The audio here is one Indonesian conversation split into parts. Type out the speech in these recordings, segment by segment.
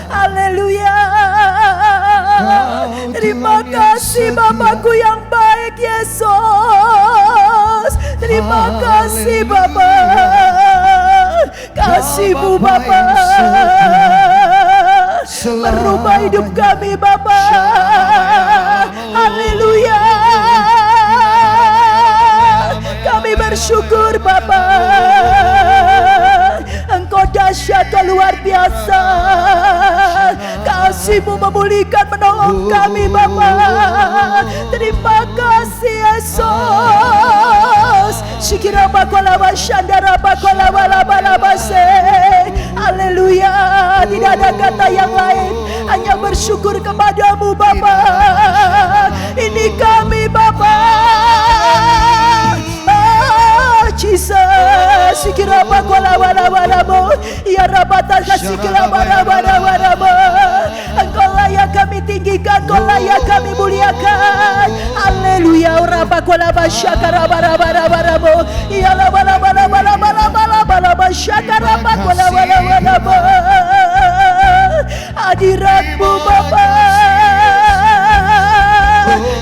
Haleluya. Terima kasih Bapakku yang baik Yesus. Terima kasih Bapa. Kasih-Mu Bapa merubah hidup kami Bapa. Haleluya. Kami bersyukur Bapa. Engkau dahsyat, Kau luar biasa. Kasih-Mu memulihkan, menolong kami Bapa. Terima kasih Yesus. Shikira bakola bashandara bakola balabalabase. Haleluya. Tidak ada kata yang lain, hanya bersyukur kepadamu Bapa. Ini kami Bapa. Jesus, sikira bakola balabalabo. Ya rabata sikira balabalabo. Engkau layak kami tinggikan, Engkau layak kami muliakan. Haleluya. Rabakola basyakara balabalabo. Ya balabalabo syakara bakola balabalabo. Hadirat-Mu Bapa.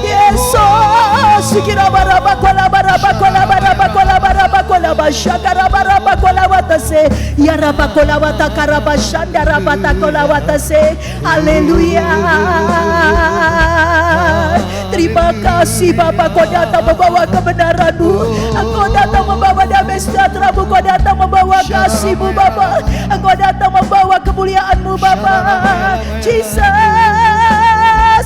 Yesus, sikira barabakola barabakola barabakola barabakola basyakara barabakola watase. Ya rabakola watakara basyanda rabatakola watase. Haleluya. Terima kasih Bapa, Kau datang membawa kebenaran-Mu. Engkau datang membawa damai sejahtera-Mu. Kau datang membawa kasih-Mu Bapa. Engkau datang membawa kemuliaan-Mu Bapa. Jesus,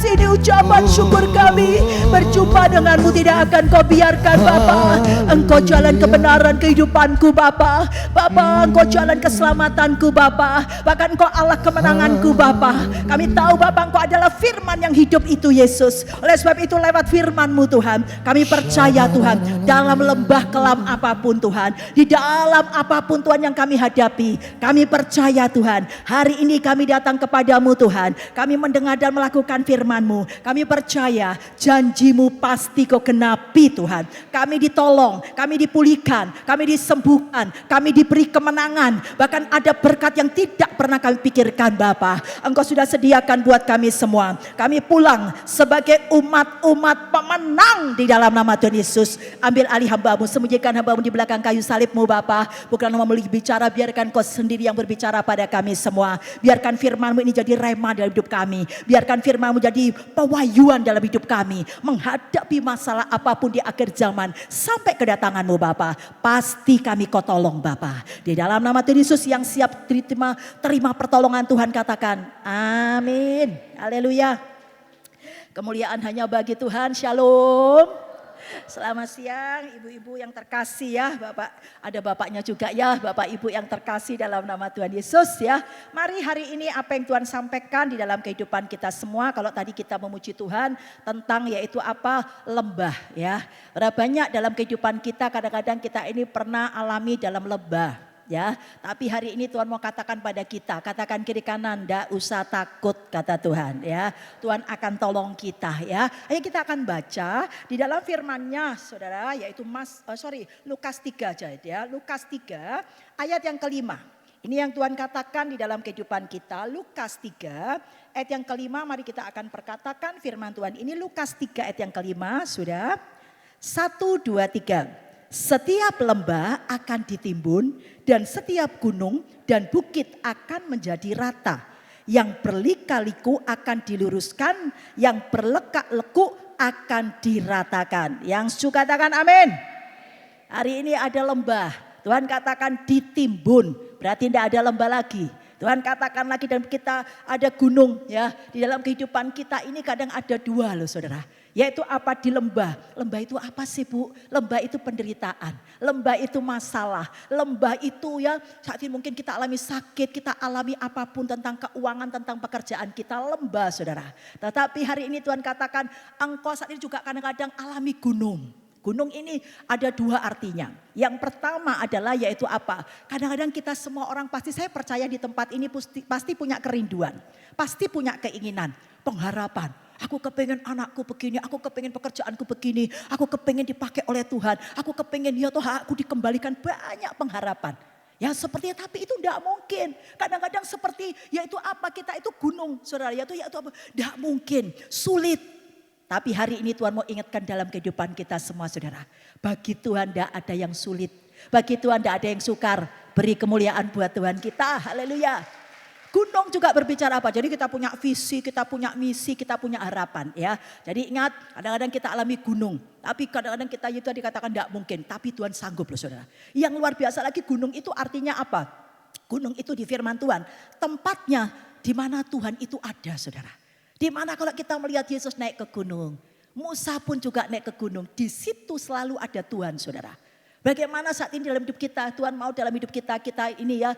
ini ucapan syukur kami. Berjumpa dengan-Mu tidak akan Kau biarkan Bapa. Engkau jalan kebenaran kehidupanku Bapa. Bapa, Engkau jalan keselamatanku Bapa. Bahkan Engkau Allah kemenanganku Bapa. Kami tahu Bapa, Engkau adalah firman yang hidup itu Yesus. Oleh sebab itu lewat firman-Mu Tuhan, kami percaya Tuhan, dalam lembah kelam apapun Tuhan, di dalam apapun Tuhan yang kami hadapi, kami percaya Tuhan, hari ini kami datang kepadamu Tuhan. Kami mendengar dan melakukan firman-Mu. Kami percaya janji-Mu pasti Kau genapi Tuhan. Kami ditolong, kami dipulihkan, kami disembuhkan, kami diberi kemenangan. Bahkan ada berkat yang tidak pernah kami pikirkan Bapa. Engkau sudah sediakan buat kami semua. Kami pulang sebagai umat-umat pemenang di dalam nama Tuhan Yesus. Ambil alih hamba-Mu, sembunyikan hamba-Mu di belakang kayu salib-Mu Bapa. Bukan mau bicara, biarkan Kau sendiri yang berbicara pada kami semua. Biarkan firman-Mu ini jadi rema dalam hidup kami. Biarkan firman-Mu jadi pewahyuan dalam hidup kami. Menghadapi masalah apapun di akhir zaman sampai kedatangan-Mu Bapa. Pasti kami Kau tolong Bapa. Di dalam nama Tuhan Yesus yang siap terima pertolongan Tuhan, katakan amin. Haleluya. Kemuliaan hanya bagi Tuhan. Shalom. Selamat siang ibu-ibu yang terkasih ya. Bapak, ada bapaknya juga ya. Bapak ibu yang terkasih dalam nama Tuhan Yesus ya. Mari hari ini apa yang Tuhan sampaikan di dalam kehidupan kita semua. Kalau tadi kita memuji Tuhan tentang yaitu apa? Lembah ya. Berapa banyak dalam kehidupan kita kadang-kadang kita ini pernah alami dalam lembah. Ya, tapi hari ini Tuhan mau katakan pada kita, katakan kiri kanan, ndak usah takut kata Tuhan ya. Tuhan akan tolong kita ya. Ayo kita akan baca di dalam firman-Nya Saudara, yaitu Lukas 3 aja ya. Lukas 3 ayat yang kelima. Ini yang Tuhan katakan di dalam kehidupan kita. Lukas 3 ayat yang kelima, mari kita akan perkatakan firman Tuhan ini. Lukas 3 ayat yang kelima, sudah. 1, 2, 3. Setiap lembah akan ditimbun dan setiap gunung dan bukit akan menjadi rata. Yang berlika-liku akan diluruskan, yang berlekak-lekuk akan diratakan. Yang suka katakan amin. Hari ini ada lembah, Tuhan katakan ditimbun, berarti tidak ada lembah lagi. Tuhan katakan lagi dan kita ada gunung ya. Di dalam kehidupan kita ini kadang ada dua loh saudara. Yaitu apa di lembah. Lembah itu apa sih Bu? Lembah itu penderitaan. Lembah itu masalah. Lembah itu ya saat ini mungkin kita alami sakit. Kita alami apapun tentang keuangan, tentang pekerjaan kita. Lembah saudara. Tetapi hari ini Tuhan katakan engkau saat ini juga kadang-kadang alami gunung. Gunung ini ada dua artinya. Yang pertama adalah yaitu apa? Kadang-kadang kita semua orang pasti, saya percaya di tempat ini pasti punya kerinduan. Pasti punya keinginan, pengharapan. Aku kepengen anakku begini, aku kepengen pekerjaanku begini. Aku kepengen dipakai oleh Tuhan. Aku kepengen ya Tuhan aku dikembalikan, banyak pengharapan. Ya sepertinya, tapi itu tidak mungkin. Kadang-kadang seperti yaitu apa, kita itu gunung saudara, yaitu apa, tidak mungkin, sulit. Tapi hari ini Tuhan mau ingatkan dalam kehidupan kita semua saudara. Bagi Tuhan tidak ada yang sulit. Bagi Tuhan tidak ada yang sukar. Beri kemuliaan buat Tuhan kita, haleluya. Gunung juga berbicara apa? Jadi kita punya visi, kita punya misi, kita punya harapan ya. Jadi ingat, kadang-kadang kita alami gunung. Tapi kadang-kadang kita itu dikatakan tidak mungkin. Tapi Tuhan sanggup loh saudara. Yang luar biasa lagi, gunung itu artinya apa? Gunung itu di firman Tuhan. Tempatnya di mana Tuhan itu ada saudara. Di mana kalau kita melihat Yesus naik ke gunung. Musa pun juga naik ke gunung. Di situ selalu ada Tuhan saudara. Bagaimana saat ini dalam hidup kita, Tuhan mau dalam hidup kita ini ya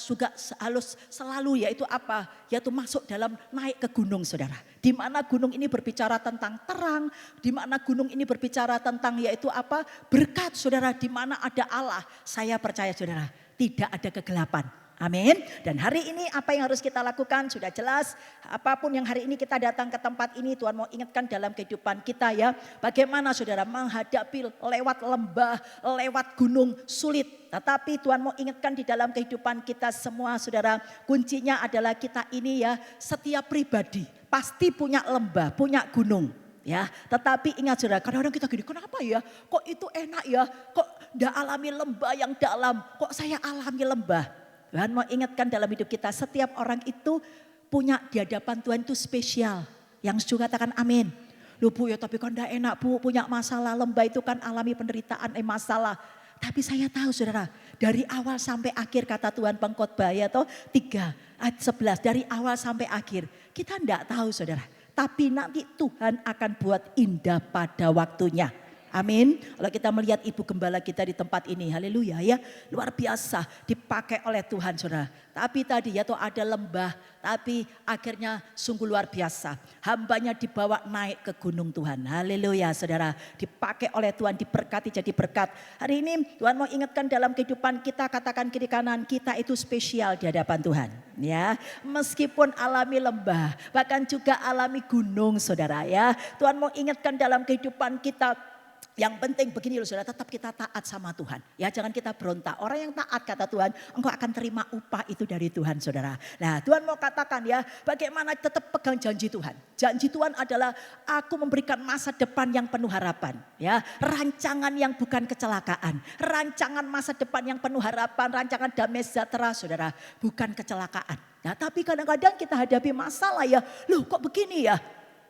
juga harus selalu yaitu apa? Yaitu masuk dalam naik ke gunung saudara. Di mana gunung ini berbicara tentang terang, di mana gunung ini berbicara tentang yaitu apa? Berkat saudara, di mana ada Allah. Saya percaya saudara, tidak ada kegelapan. Amin. Dan hari ini apa yang harus kita lakukan sudah jelas. Apapun yang hari ini kita datang ke tempat ini, Tuhan mau ingatkan dalam kehidupan kita ya. Bagaimana saudara menghadapi lewat lembah, lewat gunung sulit. Tetapi Tuhan mau ingatkan di dalam kehidupan kita semua saudara. Kuncinya adalah kita ini ya, setiap pribadi pasti punya lembah, punya gunung. Ya, tetapi ingat saudara, kadang-kadang kita gini, kenapa ya? Kok itu enak ya? Kok tidak alami lembah yang dalam? Kok saya alami lembah? Tuhan mau ingatkan dalam hidup kita, setiap orang itu punya di hadapan Tuhan itu spesial. Yang juga katakan amin. Loh Bu ya, tapi kan tidak enak Bu, punya masalah, lembah itu kan alami penderitaan, masalah. Tapi saya tahu saudara, dari awal sampai akhir kata Tuhan pengkhotbah ya toh 3 ayat 11, dari awal sampai akhir. Kita tidak tahu saudara, tapi nanti Tuhan akan buat indah pada waktunya. Amin. Kalau kita melihat ibu gembala kita di tempat ini, haleluya ya, luar biasa dipakai oleh Tuhan saudara. Tapi tadi ya tuh ada lembah, tapi akhirnya sungguh luar biasa. Hambanya dibawa naik ke gunung Tuhan, haleluya saudara. Dipakai oleh Tuhan, diberkati jadi berkat. Hari ini Tuhan mau ingatkan dalam kehidupan kita, katakan kiri kanan, kita itu spesial di hadapan Tuhan. Ya, meskipun alami lembah, bahkan juga alami gunung saudara ya. Tuhan mau ingatkan dalam kehidupan kita. Yang penting begini loh saudara, tetap kita taat sama Tuhan. Ya jangan kita berontak. Orang yang taat kata Tuhan, engkau akan terima upah itu dari Tuhan saudara. Nah Tuhan mau katakan ya, bagaimana tetap pegang janji Tuhan. Janji Tuhan adalah aku memberikan masa depan yang penuh harapan. Ya, rancangan yang bukan kecelakaan. Rancangan masa depan yang penuh harapan, rancangan damai sejahtera saudara. Bukan kecelakaan. Nah tapi kadang-kadang kita hadapi masalah ya, loh kok begini ya.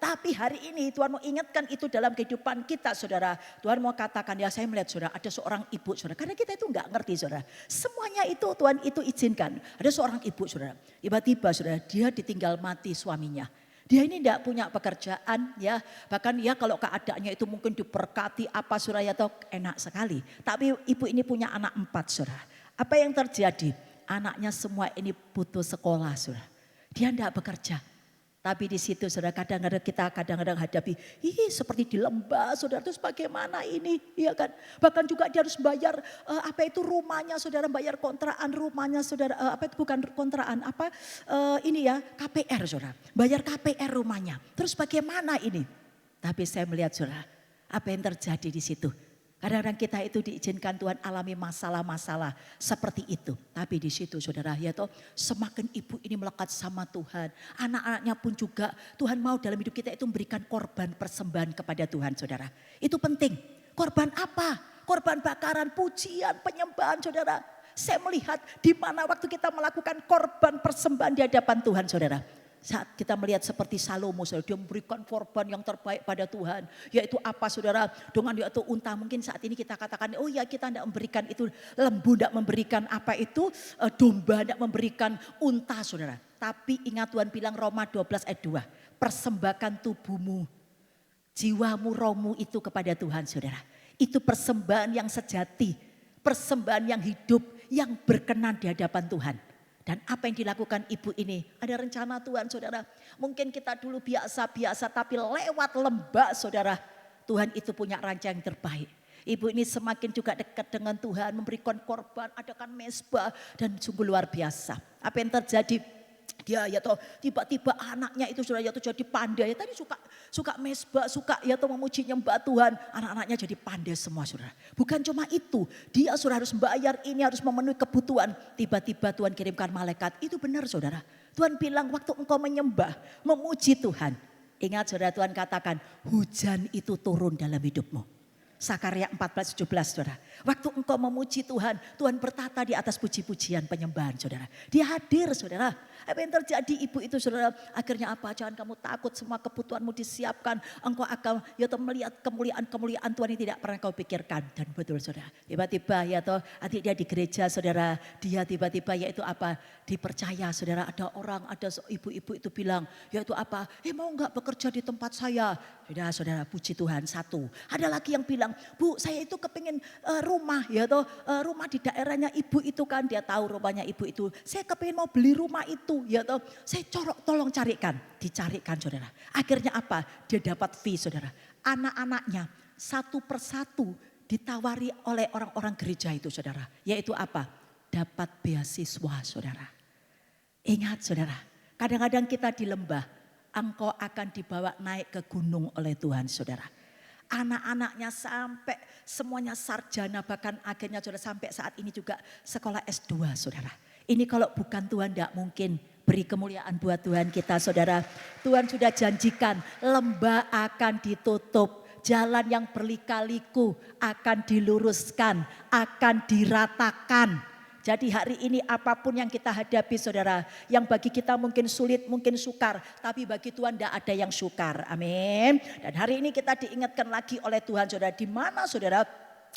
Tapi hari ini Tuhan mau ingatkan itu dalam kehidupan kita saudara. Tuhan mau katakan ya, saya melihat saudara, ada seorang ibu saudara. Karena kita itu enggak ngerti saudara. Semuanya itu Tuhan itu izinkan. Ada seorang ibu saudara. Tiba-tiba saudara, dia ditinggal mati suaminya. Dia ini enggak punya pekerjaan ya. Bahkan ya kalau keadaannya itu mungkin diberkati apa saudara ya, enak sekali. Tapi ibu ini punya anak 4 saudara. Apa yang terjadi? Anaknya semua ini putus sekolah saudara. Dia enggak bekerja. Tapi di situ saudara, kadang-kadang kita hadapi, seperti di lembah saudara, terus bagaimana ini, ya kan? Bahkan juga dia harus bayar apa itu rumahnya saudara, bayar kontrakan rumahnya saudara, apa itu bukan kontrakan, apa ini ya KPR saudara, bayar KPR rumahnya. Terus bagaimana ini? Tapi saya melihat saudara, apa yang terjadi di situ? Kadang-kadang kita itu diizinkan Tuhan alami masalah-masalah seperti itu. Tapi di situ saudara ya toh, semakin ibu ini melekat sama Tuhan. Anak-anaknya pun juga Tuhan mau dalam hidup kita itu memberikan korban persembahan kepada Tuhan saudara. Itu penting. Korban apa? Korban bakaran, pujian, penyembahan saudara. Saya melihat di mana waktu kita melakukan korban persembahan di hadapan Tuhan saudara. Saat kita melihat seperti Salomo saudara, dia memberikan korban yang terbaik pada Tuhan. Yaitu apa saudara? Dengan yaitu unta. Mungkin saat ini kita katakan, oh ya kita tidak memberikan itu lembu, tidak memberikan apa itu domba, tidak memberikan unta saudara. Tapi ingat Tuhan bilang Roma 12 ayat 2. Persembahkan tubuhmu, jiwamu, rohmu itu kepada Tuhan saudara. Itu persembahan yang sejati. Persembahan yang hidup, yang berkenan di hadapan Tuhan. Dan apa yang dilakukan ibu ini, ada rencana Tuhan saudara. Mungkin kita dulu biasa-biasa tapi lewat lembah saudara. Tuhan itu punya rancangan yang terbaik. Ibu ini semakin juga dekat dengan Tuhan, memberikan korban, adakan mezbah dan sungguh luar biasa. Apa yang terjadi? Dia ya toh tiba-tiba anaknya itu sudah jatuh jadi pandai. Tadi suka suka mesbah, suka ya toh memuji nyembah Tuhan. Anak-anaknya jadi pandai semua saudara. Bukan cuma itu, dia saudara harus bayar ini, harus memenuhi kebutuhan. Tiba-tiba Tuhan kirimkan malaikat, itu benar saudara. Tuhan bilang waktu engkau menyembah, memuji Tuhan. Ingat saudara, Tuhan katakan hujan itu turun dalam hidupmu. Sakarya 14:17 saudara. Waktu engkau memuji Tuhan, Tuhan bertata di atas puji-pujian penyembahan saudara. Dia hadir saudara. Apa yang terjadi ibu itu saudara? Akhirnya apa? Jangan kamu takut, semua kebutuhanmu disiapkan. Engkau akan ya toh melihat kemuliaan-kemuliaan Tuhan yang tidak pernah kau pikirkan. Dan betul saudara. Tiba-tiba ya toh adik dia di gereja saudara. Dia tiba-tiba yaitu apa? Dipercaya saudara, ada orang, ada ibu-ibu itu bilang yaitu apa? Mau enggak bekerja di tempat saya? Sudah saudara, puji Tuhan satu. Ada lagi yang bilang, Bu saya itu kepingin rumah ya toh, rumah di daerahnya ibu itu kan, dia tahu rumahnya ibu itu. Saya kepingin mau beli rumah itu ya toh, saya tolong carikan. Dicarikan saudara. Akhirnya apa? Dia dapat fee saudara. Anak-anaknya satu persatu ditawari oleh orang-orang gereja itu saudara. Yaitu apa? Dapat beasiswa saudara. Ingat saudara, kadang-kadang kita di lembah, engkau akan dibawa naik ke gunung oleh Tuhan saudara. Anak-anaknya sampai semuanya sarjana, bahkan akhirnya saudara sampai saat ini juga sekolah S2 saudara. Ini kalau bukan Tuhan tidak mungkin. Beri kemuliaan buat Tuhan kita saudara. Tuhan sudah janjikan lembah akan ditutup. Jalan yang berlika-liku akan diluruskan, akan diratakan. Jadi hari ini apapun yang kita hadapi saudara, yang bagi kita mungkin sulit, mungkin sukar, tapi bagi Tuhan tidak ada yang sukar. Amin. Dan hari ini kita diingatkan lagi oleh Tuhan saudara, di mana saudara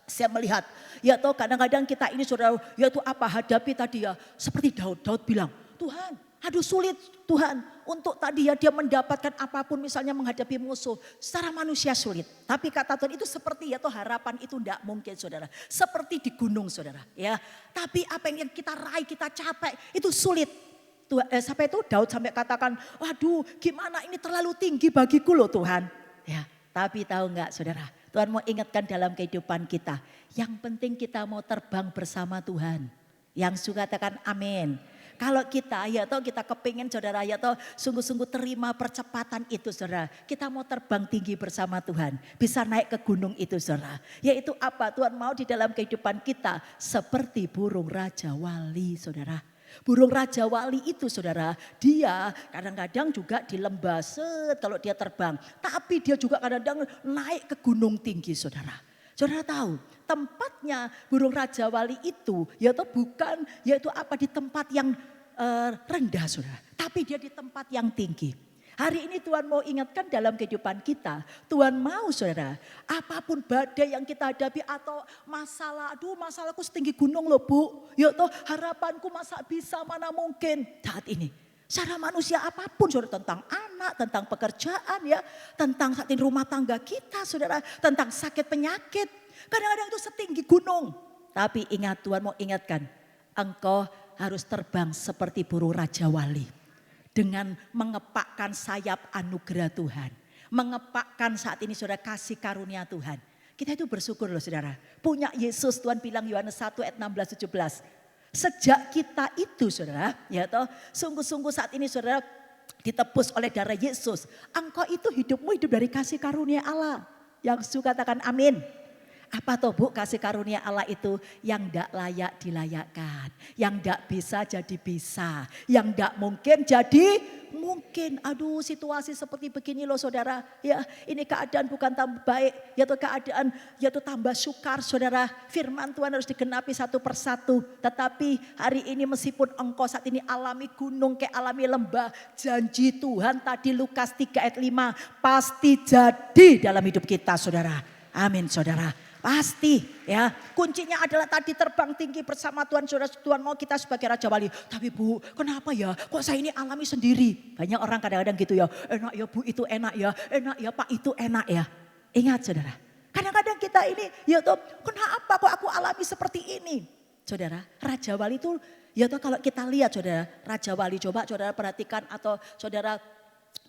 saya melihat, ya toh kadang-kadang kita ini saudara, yaitu apa hadapi tadi ya, seperti Daud bilang, Tuhan, aduh sulit Tuhan untuk tadi ya dia mendapatkan apapun misalnya menghadapi musuh. Secara manusia sulit. Tapi kata Tuhan itu seperti ya toh harapan itu tidak mungkin saudara. Seperti di gunung saudara ya. Tapi apa yang kita raih, kita capai itu sulit. Sampai itu Daud sampai katakan, waduh gimana ini terlalu tinggi bagiku loh Tuhan. Ya, tapi tahu enggak saudara, Tuhan mau ingatkan dalam kehidupan kita. Yang penting kita mau terbang bersama Tuhan. Yang suka katakan amin. Kalau kita ya toh kita kepingin saudara ya toh sungguh-sungguh terima percepatan itu saudara. Kita mau terbang tinggi bersama Tuhan. Bisa naik ke gunung itu saudara. Yaitu apa? Tuhan mau di dalam kehidupan kita seperti burung Raja Wali saudara. Burung Raja Wali itu saudara, dia kadang-kadang juga di lembah kalau dia terbang. Tapi dia juga kadang-kadang naik ke gunung tinggi saudara. Saudara tahu tempatnya burung Raja Wali itu yaitu bukan yaitu apa di tempat yang rendah saudara. Tapi dia di tempat yang tinggi. Hari ini Tuhan mau ingatkan dalam kehidupan kita. Tuhan mau saudara, apapun badai yang kita hadapi atau masalah. Aduh masalahku setinggi gunung loh Bu. Yaitu harapanku masa bisa mana mungkin saat ini. Secara manusia apapun saudara, tentang anak, tentang pekerjaan ya, tentang saat ini rumah tangga kita saudara, tentang sakit penyakit. Kadang-kadang itu setinggi gunung. Tapi ingat Tuhan mau ingatkan, engkau harus terbang seperti burung Raja Wali. Dengan mengepakkan sayap anugerah Tuhan. Mengepakkan saat ini saudara kasih karunia Tuhan. Kita itu bersyukur loh saudara. Punya Yesus, Tuhan bilang Yohanes 1 ayat 16-17. Sejak kita itu saudara, ya toh, sungguh-sungguh saat ini saudara ditebus oleh darah Yesus. Engkau itu hidupmu hidup dari kasih karunia Allah. Yang suka katakan amin. Apa toh Bu kasih karunia Allah itu? Yang tidak layak dilayakkan. Yang tidak bisa jadi bisa. Yang tidak mungkin jadi mungkin. Aduh situasi seperti begini loh saudara. Ya ini keadaan bukan tambah baik. Yaitu keadaan yaitu tambah sukar saudara. Firman Tuhan harus digenapi satu persatu. Tetapi hari ini meskipun engkau saat ini alami gunung kayak alami lembah. Janji Tuhan tadi Lukas 3 ayat 5. Pasti jadi dalam hidup kita saudara. Amin saudara. Pasti ya, kuncinya adalah tadi terbang tinggi bersama Tuhan. Saudara, Tuhan mau kita sebagai Raja Wali. Tapi Bu, kenapa ya kok saya ini alami sendiri? Banyak orang kadang-kadang gitu ya, enak ya Bu itu enak ya Pak itu enak ya. Ingat saudara, kadang-kadang kita ini ya toh kenapa kok aku alami seperti ini? Saudara, Raja Wali itu ya toh kalau kita lihat saudara, Raja Wali coba saudara perhatikan atau saudara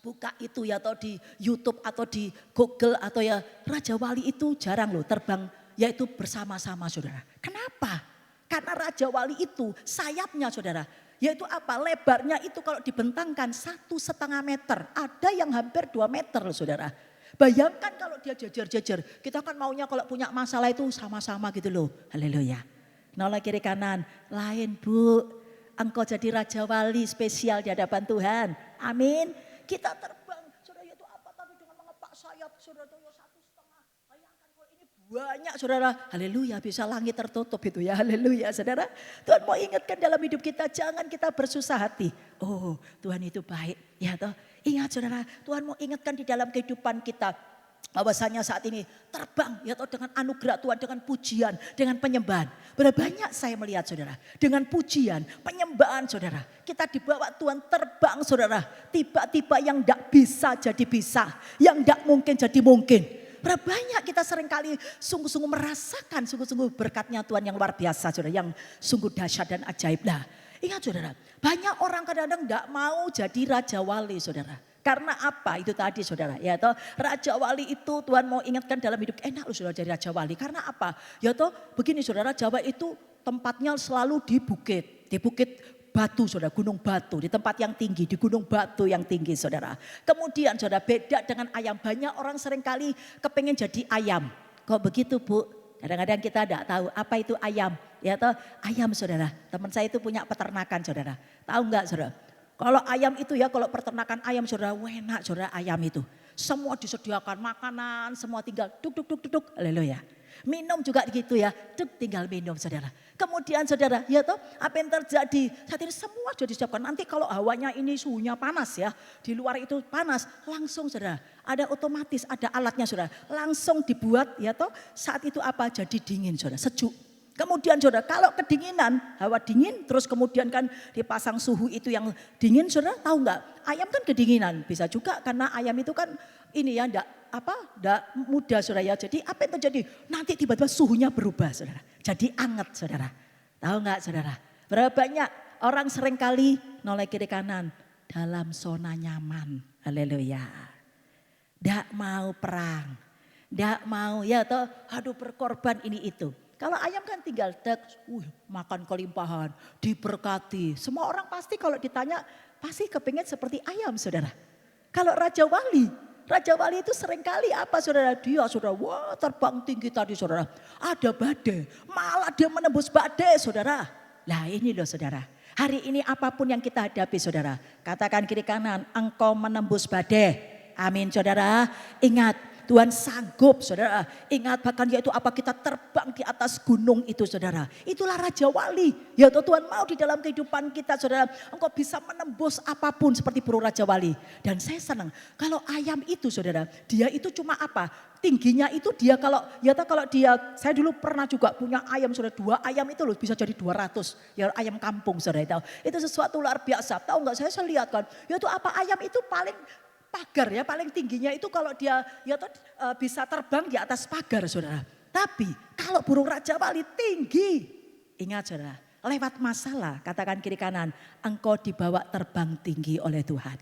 buka itu ya atau di YouTube atau di Google atau ya Raja Wali itu jarang loh terbang yaitu bersama-sama saudara. Kenapa? Karena Raja Wali itu sayapnya saudara Yaitu apa? Lebarnya itu kalau dibentangkan 1,5 meter. Ada yang hampir 2 meter loh saudara. Bayangkan kalau dia jejer-jejer. Kita kan maunya kalau punya masalah itu sama-sama gitu loh. Haleluya. Nolak kiri kanan. Lain Bu. Engkau jadi Raja Wali spesial di hadapan Tuhan. Amin. Kita terbang. Saudara itu apa tadi dengan mengepak sayap. Saudara itu 1,5. Bayangkan kalau ini banyak saudara. Haleluya, bisa langit tertutup itu ya. Haleluya saudara. Tuhan mau ingatkan dalam hidup kita. Jangan kita bersusah hati. Oh Tuhan itu baik. Ya toh. Ingat saudara, Tuhan mau ingatkan di dalam kehidupan kita. Bahwasanya saat ini terbang ya toh dengan anugerah Tuhan, dengan pujian, dengan penyembahan. Berapa banyak saya melihat saudara, dengan pujian, penyembahan saudara. Kita dibawa Tuhan terbang saudara. Tiba-tiba yang tidak bisa jadi bisa, yang tidak mungkin jadi mungkin. Berapa banyak kita seringkali sungguh-sungguh merasakan sungguh-sungguh berkatnya Tuhan yang luar biasa saudara. Yang sungguh dahsyat dan ajaib. Nah, ingat saudara, banyak orang kadang-kadang tidak mau jadi Raja Wali saudara. Karena apa itu tadi saudara, ya toh Raja Wali itu Tuhan mau ingatkan dalam hidup enak loh saudara jadi Raja Wali. Karena apa? Ya toh begini saudara, Jawa itu tempatnya selalu di bukit batu saudara, gunung batu, di tempat yang tinggi, di gunung batu yang tinggi saudara. Kemudian saudara beda dengan ayam, banyak orang seringkali kepengen jadi ayam. Kok begitu Bu? Kadang-kadang kita tidak tahu apa itu ayam. Ya toh ayam saudara, teman saya itu punya peternakan saudara. Tahu enggak saudara? Kalau ayam itu ya, kalau peternakan ayam saudara, enak saudara ayam itu. Semua disediakan makanan, semua tinggal duk. Haleluya. Minum juga gitu ya, tinggal minum saudara. Kemudian saudara, ya toh apa yang terjadi? Saat ini semua sudah disiapkan. Nanti kalau hawanya ini suhunya panas ya, di luar itu panas, langsung saudara. Ada otomatis, ada alatnya saudara. Langsung dibuat ya toh saat itu apa? Jadi dingin saudara, sejuk. Kemudian saudara kalau kedinginan, hawa dingin terus kemudian kan dipasang suhu itu yang dingin saudara tahu nggak? Ayam kan kedinginan bisa juga karena ayam itu kan ini ya enggak mudah saudara ya. Jadi apa yang terjadi? Nanti tiba-tiba suhunya berubah saudara. Jadi anget saudara. Tahu nggak saudara? Berapa banyak orang seringkali noleh kiri kanan dalam zona nyaman. Haleluya. Nggak mau perang. Nggak mau ya toh aduh berkorban ini itu. Kalau ayam kan tinggal makan kelimpahan, diberkati. Semua orang pasti kalau ditanya pasti kepingin seperti ayam saudara. Kalau Raja Wali itu seringkali apa saudara? Dia saudara, wah terbang tinggi tadi saudara. Ada badai, malah dia menembus badai saudara. Lah ini loh saudara. Hari ini apapun yang kita hadapi saudara. Katakan kiri kanan, engkau menembus badai. Amin saudara. Ingat. Tuhan sanggup saudara. Ingat bahkan yaitu apa kita terbang di atas gunung itu saudara. Itulah Raja Wali. Ya Tuhan mau di dalam kehidupan kita saudara. Engkau bisa menembus apapun seperti burung Raja Wali. Dan saya senang kalau ayam itu saudara. Dia itu cuma apa? Tingginya itu dia kalau dia, saya dulu pernah juga punya ayam saudara. 2 ayam itu loh bisa jadi 200. Ya ayam kampung saudara. Itu sesuatu luar biasa. Tahu nggak saya lihat kan. Yaitu apa ayam itu paling pagar ya, paling tingginya itu kalau dia bisa terbang di atas pagar saudara. Tapi kalau burung Raja Wali tinggi, ingat saudara, lewat masalah katakan kiri kanan, engkau dibawa terbang tinggi oleh Tuhan.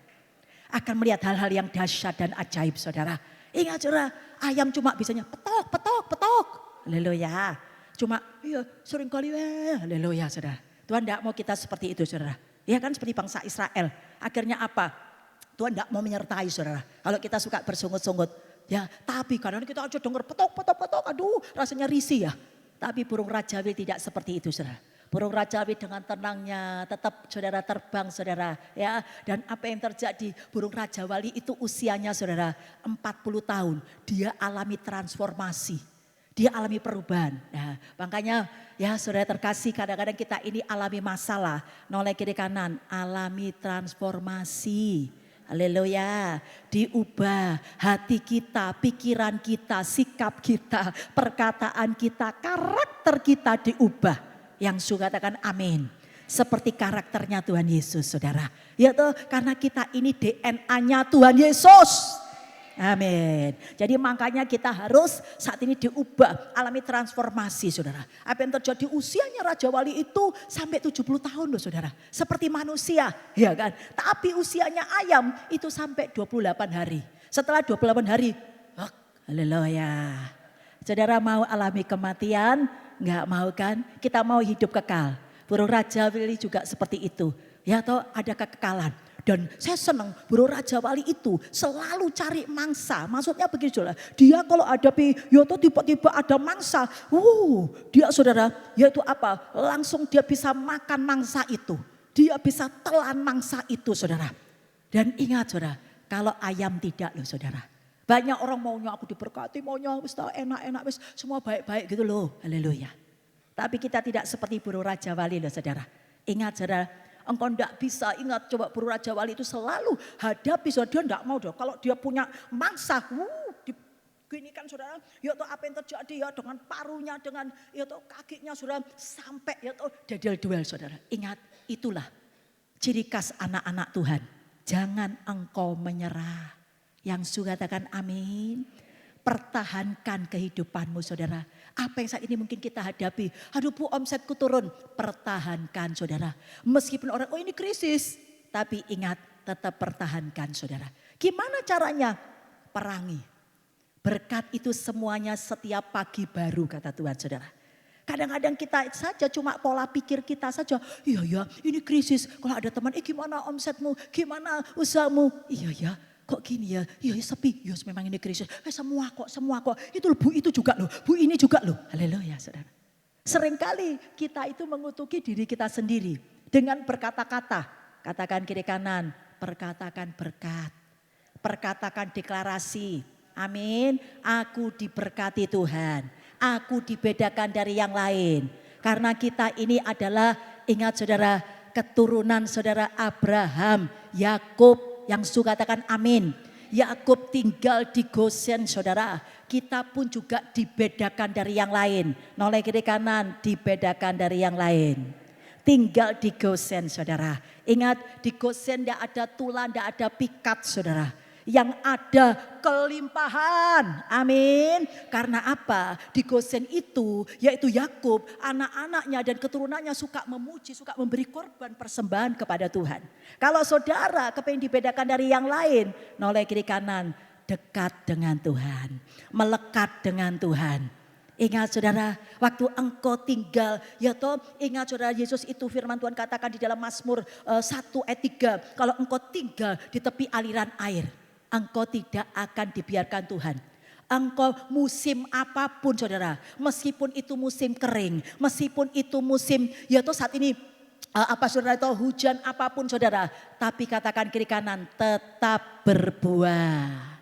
Akan melihat hal-hal yang dahsyat dan ajaib saudara. Ingat saudara, ayam cuma bisanya petok. Haleluya. Cuma seringkali haleluya saudara. Tuhan tidak mau kita seperti itu saudara. Ya kan seperti bangsa Israel. Akhirnya apa? Tuhan tidak mau menyertai saudara. Kalau kita suka bersungut-sungut. Ya, tapi kadang kita aja dengar petok. Aduh rasanya risih ya. Tapi burung Raja Wali tidak seperti itu saudara. Burung Raja Wali dengan tenangnya tetap saudara terbang saudara. Ya, dan apa yang terjadi? Burung Raja Wali itu usianya saudara 40 tahun. Dia alami transformasi. Dia alami perubahan. Nah, makanya ya saudara terkasih kadang-kadang kita ini alami masalah. Noleh kiri kanan alami transformasi. Haleluya, diubah hati kita, pikiran kita, sikap kita, perkataan kita, karakter kita diubah. Yang suka katakan amin. Seperti karakternya Tuhan Yesus saudara. Ya toh, karena kita ini DNA-nya Tuhan Yesus. Amin. Jadi makanya kita harus saat ini diubah, alami transformasi saudara. Apa yang terjadi usianya Raja Wali itu sampai 70 tahun loh saudara. Seperti manusia ya kan. Tapi usianya ayam itu sampai 28 hari. Setelah 28 hari, haleluya. Saudara mau alami kematian? Enggak mau kan? Kita mau hidup kekal. Burung Raja Wali juga seperti itu. Ya toh ada kekekalan. Dan saya senang burung Raja Wali itu selalu cari mangsa. Maksudnya begini saudara, dia kalau hadapi yaitu tiba-tiba ada mangsa. Dia saudara, yaitu apa? Langsung dia bisa makan mangsa itu. Dia bisa telan mangsa itu saudara. Dan ingat saudara, kalau ayam tidak loh saudara. Banyak orang maunya aku diberkati, maunya wis enak-enak, wis semua baik-baik gitu loh. Haleluya. Tapi kita tidak seperti burung Raja Wali loh saudara. Ingat saudara, engkau tidak bisa ingat coba burung Raja Wali itu selalu hadapi saudara. Dia tidak mau dong. Kalau dia punya mangsa, gini kan saudara, ya toh apa yang terjadi ya dengan paruhnya, dengan ya toh kakinya saudara sampai ya toh dedel-duel saudara. Ingat itulah ciri khas anak-anak Tuhan. Jangan engkau menyerah. Yang suka katakan amin. Pertahankan kehidupanmu saudara. Apa yang saat ini mungkin kita hadapi. Aduh bu omsetku turun. Pertahankan saudara. Meskipun orang ini krisis. Tapi ingat tetap pertahankan saudara. Gimana caranya? Perangi. Berkat itu semuanya setiap pagi baru kata Tuhan saudara. Kadang-kadang kita saja cuma pola pikir kita saja. Iya ya ini krisis. Kalau ada teman gimana omsetmu? Gimana usahamu? Iya ya. Kok gini ya, iya sepi, yes memang ini krisis. Semua kok. Itu loh, bu itu juga loh, bu ini juga loh. Haleluya saudara. Seringkali kita itu mengutuki diri kita sendiri. Dengan berkata-kata, katakan kiri kanan, perkatakan berkat. Perkatakan deklarasi, amin. Aku diberkati Tuhan, aku dibedakan dari yang lain. Karena kita ini adalah, ingat saudara, keturunan saudara Abraham, Yakub. Yang suka katakan amin. Yakub tinggal di Gosen saudara. Kita pun juga dibedakan dari yang lain. Noleh kiri kanan dibedakan dari yang lain. Tinggal di Gosen saudara. Ingat di Gosen tidak ada tulang, tidak ada pikat saudara. Yang ada kelimpahan. Amin. Karena apa? Di Gosen itu yaitu Yakub, anak-anaknya dan keturunannya suka memuji, suka memberi korban persembahan kepada Tuhan. Kalau saudara kepengen dibedakan dari yang lain, noleh kiri kanan, dekat dengan Tuhan, melekat dengan Tuhan. Ingat saudara, waktu engkau tinggal, ya toh ingat saudara Yesus itu firman Tuhan katakan di dalam Mazmur 1 ayat 3. Kalau engkau tinggal di tepi aliran air, engkau tidak akan dibiarkan Tuhan. Engkau musim apapun saudara, meskipun itu musim kering, meskipun itu musim, ya toh saat ini apa saudara itu hujan apapun saudara, tapi katakan kiri kanan tetap berbuah.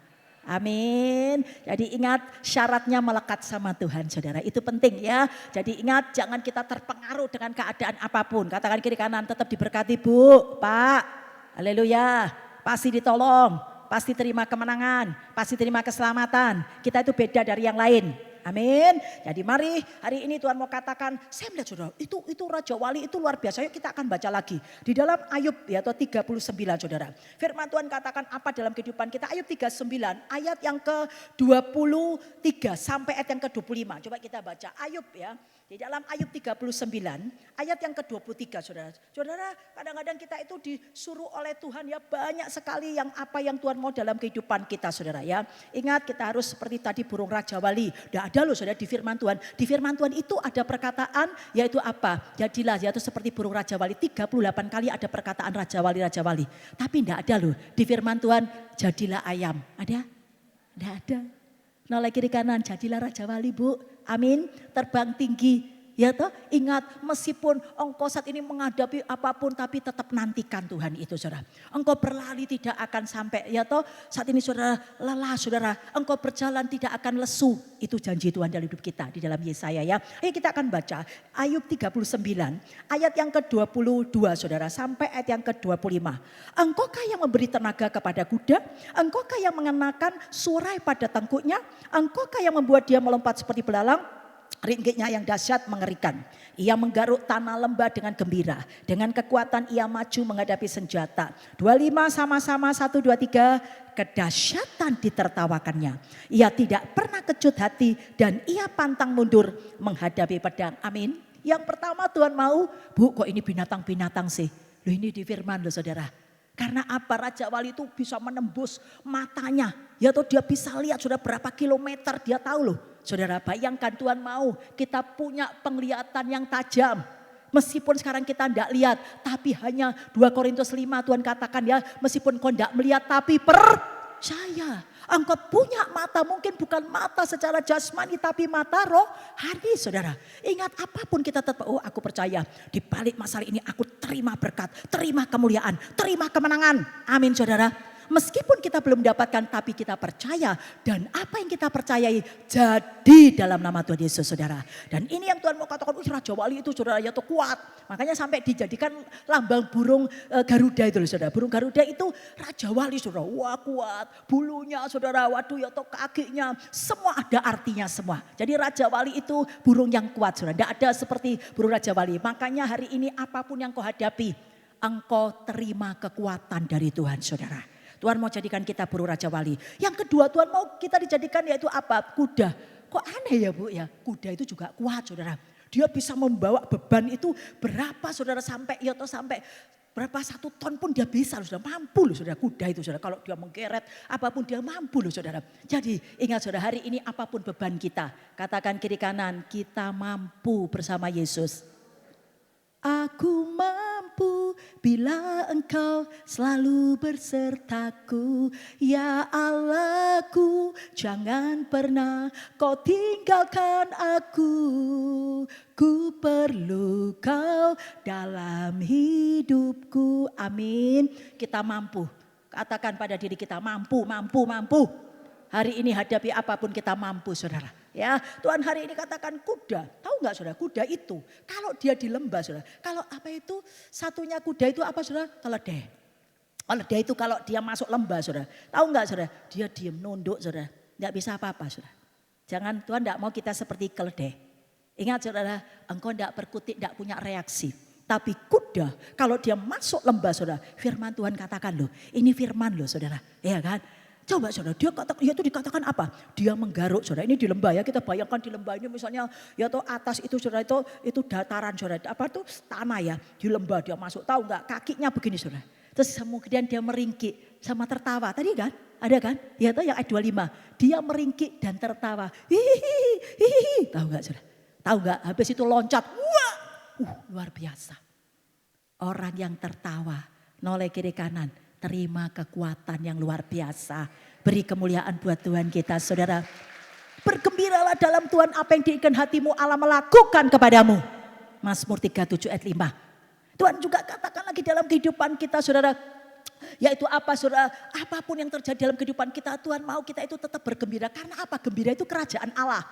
Amin. Jadi ingat syaratnya melekat sama Tuhan saudara. Itu penting ya. Jadi ingat jangan kita terpengaruh dengan keadaan apapun. Katakan kiri kanan tetap diberkati bu, pak. Haleluya. Pasti ditolong. Pasti terima kemenangan. Pasti terima keselamatan. Kita itu beda dari yang lain. Amin. Jadi mari hari ini Tuhan mau katakan, saya melihat saudara, itu Raja Wali itu luar biasa. Yuk kita akan baca lagi. Di dalam Ayub ya atau 39 saudara. Firman Tuhan katakan apa dalam kehidupan kita. Ayub 39 ayat yang ke-23 sampai ayat yang ke-25. Coba kita baca Ayub ya. Di dalam Ayub 39 ayat yang ke-23 saudara. Saudara kadang-kadang kita itu disuruh oleh Tuhan ya banyak sekali yang apa yang Tuhan mau dalam kehidupan kita saudara ya. Ingat kita harus seperti tadi burung Raja Wali. Tidak ada loh saudara di firman Tuhan. Di firman Tuhan itu ada perkataan yaitu apa? Jadilah yaitu seperti burung Raja Wali. 38 kali ada perkataan Raja Wali, Raja Wali. Tapi tidak ada loh di firman Tuhan jadilah ayam. Ada? Tidak ada. Noleh kiri kanan jadilah Raja Wali bu. Amin. Terbang tinggi. Ya toh, ingat meskipun engkau saat ini menghadapi apapun tapi tetap nantikan Tuhan itu saudara. Engkau berlari tidak akan sampai ya toh saat ini saudara lelah saudara. Engkau berjalan tidak akan lesu. Itu janji Tuhan dalam hidup kita di dalam Yesaya ya. Ayo kita akan baca Ayub 39 ayat yang ke-22 saudara sampai ayat yang ke-25. Engkaukah yang memberi tenaga kepada kuda? Engkaukah yang mengenakan surai pada tengkuknya? Engkaukah yang membuat dia melompat seperti belalang? Ringgitnya yang dahsyat mengerikan. Ia menggaruk tanah lembah dengan gembira. Dengan kekuatan ia maju menghadapi senjata. 25 sama-sama 1, 2, 3. Kedahsyatan ditertawakannya. Ia tidak pernah kecut hati dan ia pantang mundur menghadapi pedang. Amin. Yang pertama Tuhan mau, bu kok ini binatang-binatang sih. Loh ini di firman loh saudara. Karena apa Raja Wali itu bisa menembus matanya. Ya tuh dia bisa lihat sudah berapa kilometer dia tahu loh. Saudara bayangkan Tuhan mau kita punya penglihatan yang tajam. Meskipun sekarang kita tidak lihat, tapi hanya 2 Korintus 5 Tuhan katakan ya, meskipun kau tidak melihat tapi percaya. Engkau punya mata, mungkin bukan mata secara jasmani tapi mata rohani saudara. Ingat apapun kita tetap, oh aku percaya di balik masalah ini aku terima berkat, terima kemuliaan, terima kemenangan. Amin saudara. Meskipun kita belum mendapatkan tapi kita percaya dan apa yang kita percayai jadi dalam nama Tuhan Yesus saudara. Dan ini yang Tuhan mau katakan, Raja Wali itu saudara ya itu kuat. Makanya sampai dijadikan lambang burung Garuda itu loh saudara. Burung Garuda itu Raja Wali saudara. Wah kuat, bulunya saudara, waduh ya kakinya. Semua ada artinya semua. Jadi Raja Wali itu burung yang kuat saudara. Tidak ada seperti burung Raja Wali. Makanya hari ini apapun yang kau hadapi, engkau terima kekuatan dari Tuhan saudara. Tuhan mau jadikan kita burung Raja Wali. Yang kedua Tuhan mau kita dijadikan yaitu apa? Kuda. Kok aneh ya Bu ya? Kuda itu juga kuat saudara. Dia bisa membawa beban itu berapa saudara sampai ya sampai berapa 1 ton pun dia bisa loh saudara. Mampu loh saudara kuda itu saudara. Kalau dia menggeret apapun dia mampu loh saudara. Jadi ingat saudara hari ini apapun beban kita. Katakan kiri kanan kita mampu bersama Yesus. Aku mampu bila engkau selalu bersertaku. Ya Allahku jangan pernah kau tinggalkan aku. Ku perlu kau dalam hidupku. Amin. Kita mampu. Katakan pada diri kita mampu, mampu, mampu. Hari ini hadapi apapun kita mampu saudara. Ya, Tuhan hari ini katakan kuda. Tahu nggak saudara, kuda itu kalau dia di lembah saudara. Kalau apa itu satunya kuda itu apa saudara? Keledai. Keledai itu kalau dia masuk lembah saudara. Tahu nggak saudara? Dia diem nunduk saudara. Nggak bisa apa-apa saudara. Jangan Tuhan nggak mau kita seperti keledai. Ingat saudara, engkau nggak berkutik, nggak punya reaksi. Tapi kuda kalau dia masuk lembah saudara. Firman Tuhan katakan loh, ini firman loh saudara. Ya kan? Coba saudara, dia katakan, ya itu dikatakan apa? Dia menggaruk saudara, ini di lembah ya, kita bayangkan di lembah ini misalnya ya tuh atas itu saudara itu dataran saudara, apa tuh tanah ya, di lembah dia masuk, tahu nggak kakinya begini saudara. Terus kemudian dia meringkik sama tertawa, tadi kan ada kan, ya tuh yang ayat 25, dia meringkik dan tertawa, hihihi, tahu nggak saudara? Tahu nggak, habis itu loncat, wah, luar biasa. Orang yang tertawa, noleh kiri kanan. Terima kekuatan yang luar biasa. Beri kemuliaan buat Tuhan kita saudara. Bergembiralah dalam Tuhan apa yang diinginkan hatimu Allah melakukan kepadamu. Mazmur 37 ayat 5. Tuhan juga katakan lagi dalam kehidupan kita saudara. Yaitu apa saudara, apapun yang terjadi dalam kehidupan kita Tuhan mau kita itu tetap bergembira. Karena apa? Gembira itu kerajaan Allah.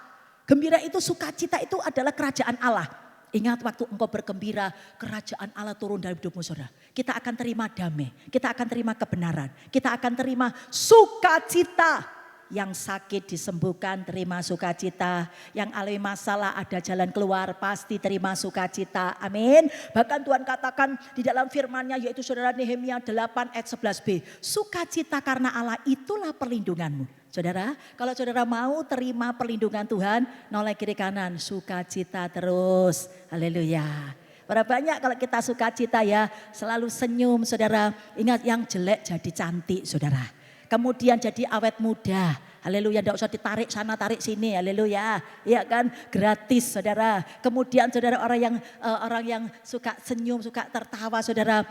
Gembira itu sukacita itu adalah kerajaan Allah. Ingat waktu engkau bergembira, kerajaan Allah turun dalam hidupmu saudara. Kita akan terima damai, kita akan terima kebenaran, kita akan terima sukacita. Yang sakit disembuhkan terima sukacita. Yang alami masalah ada jalan keluar pasti terima sukacita. Amin. Bahkan Tuhan katakan di dalam firman-Nya yaitu saudara Nehemia 8 ayat 11b. Sukacita karena Allah itulah perlindunganmu. Saudara, kalau saudara mau terima perlindungan Tuhan, noleh kiri kanan, sukacita terus. Haleluya. Berapa banyak kalau kita sukacita ya, selalu senyum saudara. Ingat yang jelek jadi cantik saudara. Kemudian jadi awet muda. Haleluya, tidak usah ditarik sana tarik sini. Haleluya. Ya kan, gratis saudara. Kemudian saudara orang yang suka senyum, suka tertawa saudara.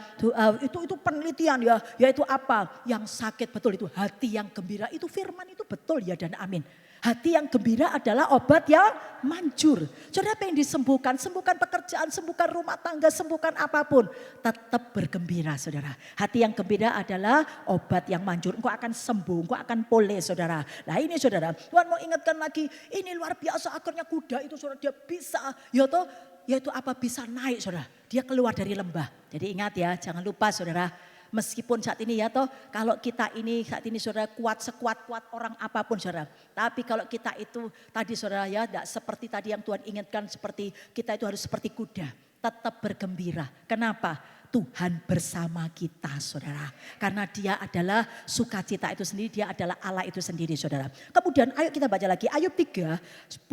Itu penelitian ya, yaitu apa? Yang sakit betul itu hati yang gembira. Itu firman itu betul ya dan amin. Hati yang gembira adalah obat yang manjur. Saudara pengen disembuhkan, sembuhkan pekerjaan, sembuhkan rumah tangga, sembuhkan apapun. Tetap bergembira saudara. Hati yang gembira adalah obat yang manjur. Engkau akan sembuh, engkau akan pulih saudara. Nah ini saudara, Tuhan mau ingatkan lagi. Ini luar biasa akhirnya kuda itu saudara dia bisa. Yaitu apa bisa naik saudara. Dia keluar dari lembah. Jadi ingat ya jangan lupa saudara. Meskipun saat ini ya toh kalau kita ini saat ini saudara kuat sekuat-kuat orang apapun saudara. Tapi kalau kita itu tadi saudara ya tidak seperti tadi yang Tuhan ingatkan seperti kita itu harus seperti kuda. Tetap bergembira. Kenapa? Tuhan bersama kita saudara. Karena dia adalah sukacita itu sendiri, dia adalah Allah itu sendiri saudara. Kemudian ayo kita baca lagi Ayub 39,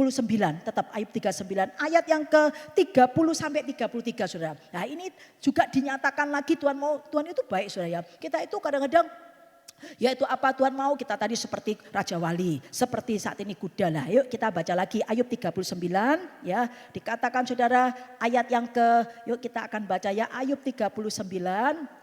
tetap Ayub 39 ayat yang ke 30 sampai 33 saudara. Nah ini juga dinyatakan lagi Tuhan itu baik saudara ya. Kita itu kadang-kadang Yaitu apa Tuhan mau kita tadi seperti Raja Wali, seperti saat ini kuda lah. Yuk kita baca lagi Ayub 39 ya. Dikatakan saudara ayat yang yuk kita akan baca ya Ayub 39.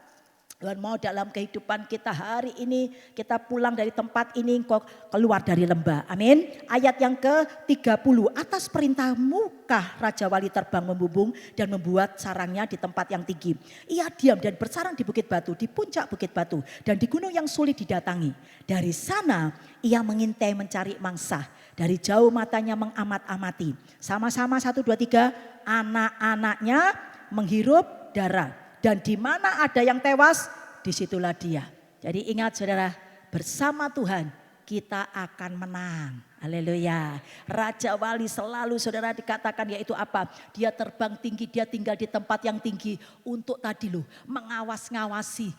Tuhan mau dalam kehidupan kita hari ini kita pulang dari tempat ini engkau keluar dari lembah. Amin. Ayat yang ke-30. Atas perintahmu kah Raja Wali terbang membumbung dan membuat sarangnya di tempat yang tinggi. Ia diam dan bersarang di bukit batu, di puncak bukit batu dan di gunung yang sulit didatangi. Dari sana ia mengintai mencari mangsa. Dari jauh matanya mengamat-amati. Sama-sama 1, 2, 3 anak-anaknya menghirup darah. Dan di mana ada yang tewas, disitulah dia. Jadi ingat saudara, bersama Tuhan kita akan menang. Haleluya. Raja Wali selalu saudara dikatakan yaitu apa? Dia terbang tinggi, dia tinggal di tempat yang tinggi. Untuk tadi loh, mengawas-ngawasi.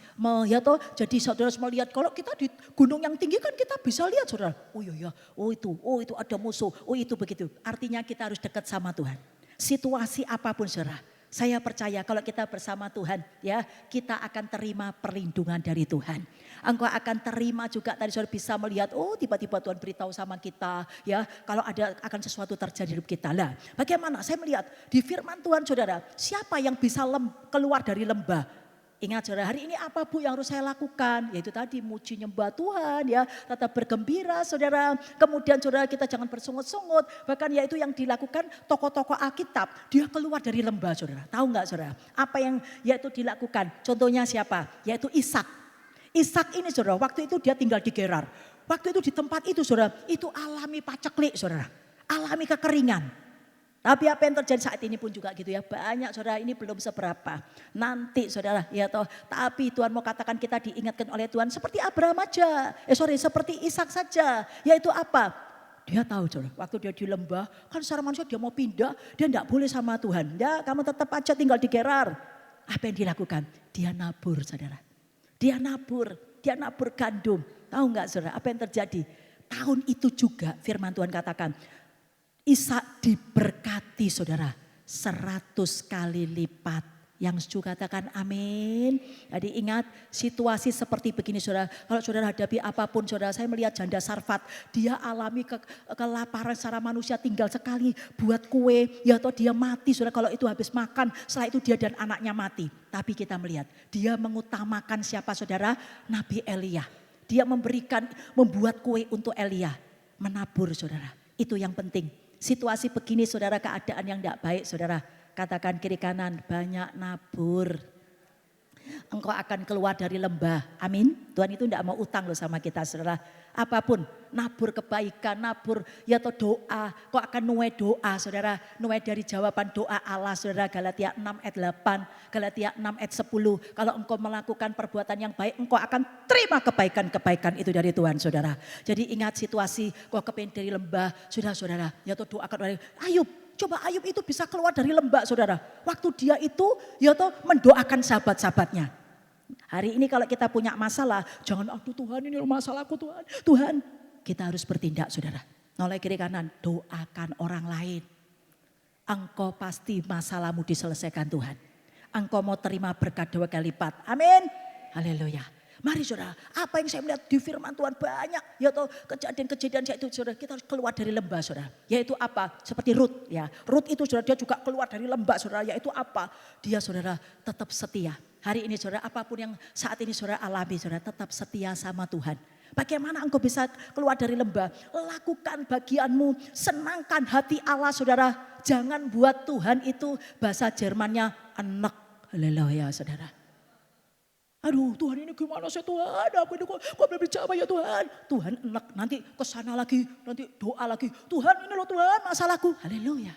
Ya toh, jadi saudara semua lihat kalau kita di gunung yang tinggi kan kita bisa lihat saudara. Oh iya ya, oh itu ada musuh, oh itu begitu. Artinya kita harus dekat sama Tuhan. Situasi apapun saudara. Saya percaya kalau kita bersama Tuhan ya kita akan terima perlindungan dari Tuhan. Engkau akan terima juga tadi saudara bisa melihat tiba-tiba Tuhan beritahu sama kita ya kalau ada akan sesuatu terjadi di hidup kita lah. Bagaimana saya melihat di firman Tuhan saudara siapa yang bisa keluar dari lembah. Ingat saudara hari ini apa Bu yang harus saya lakukan? Yaitu tadi muji nyembah Tuhan ya. Tetap bergembira saudara. Kemudian saudara kita jangan bersungut-sungut. Bahkan yaitu yang dilakukan tokoh-tokoh Alkitab. Dia keluar dari lembah saudara. Tahu nggak saudara? Apa yang yaitu dilakukan? Contohnya siapa? Yaitu Ishak. Ishak ini saudara waktu itu dia tinggal di Gerar. Waktu itu di tempat itu saudara. Itu alami paceklik saudara. Alami kekeringan. Tapi apa yang terjadi saat ini pun juga gitu ya. Banyak saudara ini belum seberapa. Nanti saudara ya toh. Tapi Tuhan mau katakan kita diingatkan oleh Tuhan. Seperti Abraham aja. Seperti Ishak saja. Yaitu apa? Dia tahu saudara. Waktu dia di lembah. Kan secara manusia dia mau pindah. Dia tidak boleh sama Tuhan. Ya kamu tetap aja tinggal di Gerar. Apa yang dilakukan? Dia nabur saudara. Dia nabur gandum. Tahu nggak saudara apa yang terjadi? Tahun itu juga firman Tuhan katakan. Ishak diberkati saudara 100 kali lipat. Yang setuju katakan amin. Jadi ingat situasi seperti begini saudara. Kalau saudara hadapi apapun saudara. Saya melihat janda Sarfat. Dia alami kelaparan secara manusia tinggal sekali. Buat kue. Ya atau dia mati saudara. Kalau itu habis makan. Setelah itu dia dan anaknya mati. Tapi kita melihat. Dia mengutamakan siapa saudara? Nabi Elia. Dia membuat kue untuk Elia. Menabur saudara. Itu yang penting. Situasi begini saudara keadaan yang tidak baik saudara. Katakan kiri kanan banyak nabur. Engkau akan keluar dari lembah. Amin. Tuhan itu tidak mau utang loh sama kita saudara. Apapun nabur kebaikan, nabur ya atau doa. Kau akan nuai doa saudara. Nuai dari jawaban doa Allah saudara. Galatia 6 ayat 8. Galatia 6 ayat 10. Kalau engkau melakukan perbuatan yang baik. Engkau akan terima kebaikan-kebaikan itu dari Tuhan saudara. Jadi ingat situasi kau kepingin dari lembah. Saudara-saudara ya atau doakan Ayub. Coba Ayub itu bisa keluar dari lembah saudara. Waktu dia itu ya toh mendoakan sahabat-sahabatnya. Hari ini kalau kita punya masalah. Jangan aduh Tuhan ini masalahku Tuhan. Tuhan kita harus bertindak saudara. Noleh kiri kanan doakan orang lain. Engkau pasti masalahmu diselesaikan Tuhan. Engkau mau terima berkat 2 kali lipat. Amin. Haleluya. Mari saudara, apa yang saya melihat di firman Tuhan banyak. Yaitu kejadian-kejadian itu saudara, kita harus keluar dari lembah saudara. Yaitu apa? Seperti Rut ya. Rut itu saudara dia juga keluar dari lembah saudara. Yaitu apa? Dia saudara tetap setia. Hari ini saudara apapun yang saat ini saudara alami saudara tetap setia sama Tuhan. Bagaimana engkau bisa keluar dari lembah? Lakukan bagianmu, senangkan hati Allah saudara. Jangan buat Tuhan itu bahasa Jermannya enek. Haleluya saudara. Aduh Tuhan ini gimana sih Tuhan, aku ini kok belum dijawab ya Tuhan. Tuhan enak nanti kesana lagi, nanti doa lagi. Tuhan ini loh Tuhan masalahku. Haleluya.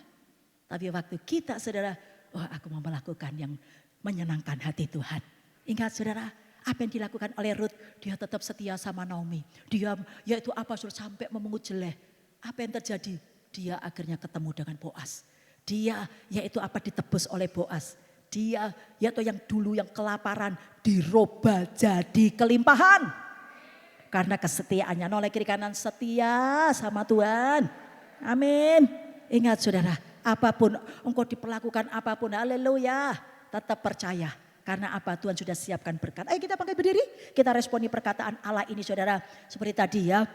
Tapi waktu kita saudara, aku mau melakukan yang menyenangkan hati Tuhan. Ingat saudara, apa yang dilakukan oleh Ruth, dia tetap setia sama Naomi. Dia yaitu apa saudara sampai memungut jeleh. Apa yang terjadi? Dia akhirnya ketemu dengan Boas. Dia yaitu apa ditebus oleh Boas. Dia yaitu yang dulu yang kelaparan dirubah jadi kelimpahan. Karena kesetiaannya. Noleh kiri kanan setia sama Tuhan. Amin. Ingat saudara, apapun engkau diperlakukan apapun, haleluya. Tetap percaya Karena apa? Tuhan sudah siapkan berkat. Ayo kita bangkit berdiri. Kita responi perkataan Allah ini saudara. Seperti tadi ya.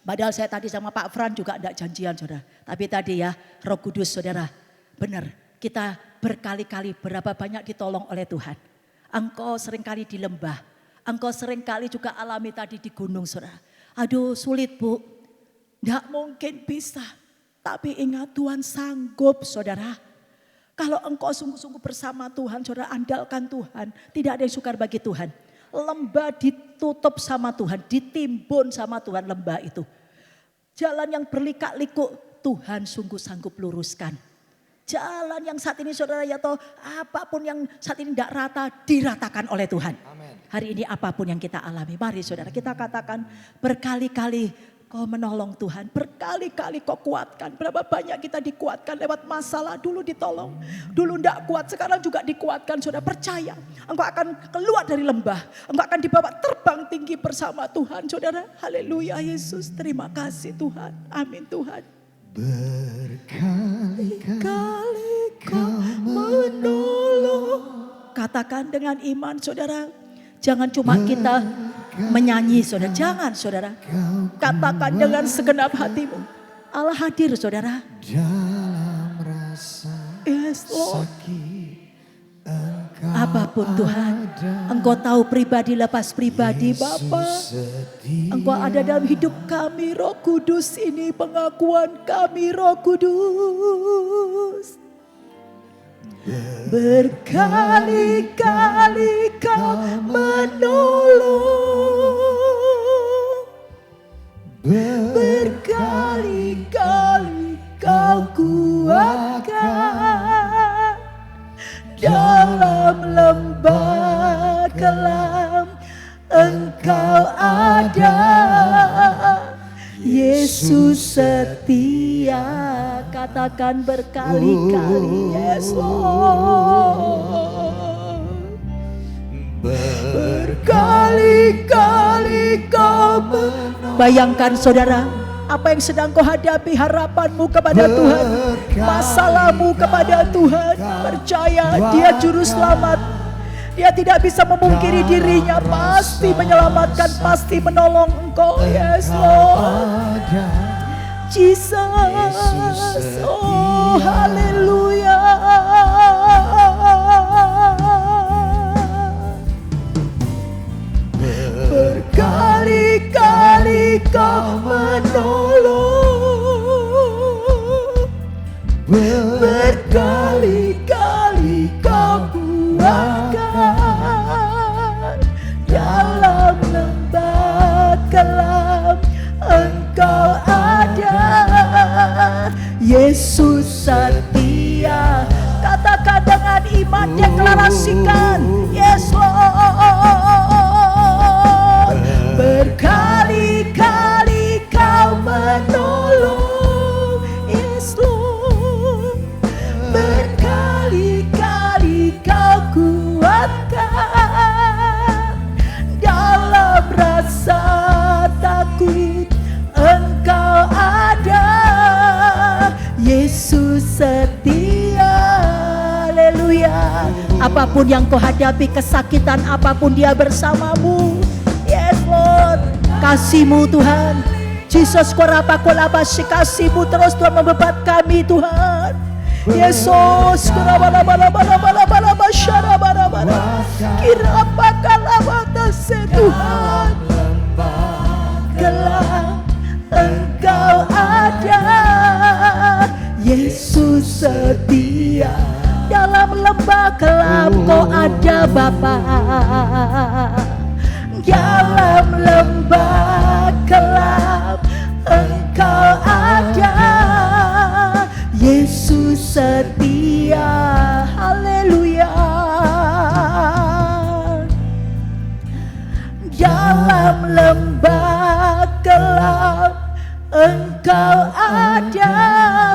Padahal saya tadi sama Pak Fran juga tidak janjian saudara. Tapi tadi ya Roh Kudus saudara. Benar. Kita berkali-kali berapa banyak ditolong oleh Tuhan. Engkau seringkali di lembah. Engkau seringkali juga alami tadi di gunung saudara. Aduh sulit Bu. Tidak mungkin bisa. Tapi ingat Tuhan sanggup saudara. Kalau engkau sungguh-sungguh bersama Tuhan, saudara andalkan Tuhan. Tidak ada yang sukar bagi Tuhan. Lembah ditutup sama Tuhan, ditimbun sama Tuhan lembah itu. Jalan yang berlikak-liku, Tuhan sungguh sanggup luruskan. Jalan yang saat ini saudara ya toh, apapun yang saat ini tidak rata, diratakan oleh Tuhan. Amen. Hari ini apapun yang kita alami, mari saudara kita katakan berkali-kali Kau menolong Tuhan, berkali-kali kau kuatkan. Berapa banyak kita dikuatkan lewat masalah, dulu ditolong. Dulu tidak kuat, sekarang juga dikuatkan. Saudara percaya, engkau akan keluar dari lembah. Engkau akan dibawa terbang tinggi bersama Tuhan. Saudara, haleluya Yesus, terima kasih Tuhan. Amin Tuhan. Berkali-kali kau menolong. Katakan dengan iman saudara. Jangan cuma kita menyanyi saudara. Jangan saudara. Katakan dengan segenap hatimu. Allah hadir saudara. Dalam rasa Yes Lord. sakit Apapun Tuhan. Engkau tahu pribadi lepas pribadi Bapa. Engkau ada dalam hidup kami Roh Kudus ini. Pengakuan kami Roh Kudus. Berkali-kali kau menolong. Berkali-kali kau kuatkan. Dalam lembah kelam Engkau ada. Yesus setia. Katakan berkali-kali Yes Lord. Berkali-kali kau bayangkan saudara. Apa yang sedang kau hadapi, harapanmu kepada Tuhan. Masalahmu kepada Tuhan. Percaya Dia juru selamat. Dia tidak bisa memungkiri dirinya. Pasti menyelamatkan, pasti menolong engkau. Yes Lord. Jesus. Oh haleluya. Berkali-kali kau menolong. Berkali-kali kau kuatkan. Dalam lembah kelam Engkau ada. Yesus setia. Katakan dengan iman, deklarasikan Yes Lord. Berkali-kali kau menolong Yes Lord. Berkali-kali kau kuatkan. Dalam rasa takut Engkau ada. Yesus setia. Haleluya. Apapun yang kau hadapi, kesakitan apapun, Dia bersamamu. Yes Lord. Kasih-Mu Tuhan. Jesus korapakolabashi, kasih-Mu terus Tuhan membebat kami Tuhan. Yesus korabalabalabalabalabalabalabasharabalabala. Kirapakalabakase Tuhan. Gelap Engkau ada. Yesus setia. Dalam lembah kelam Kau ada Bapa. Dalam lembah kelam Engkau ada. Yesus setia. Haleluya. Dalam lembah kelam Engkau ada.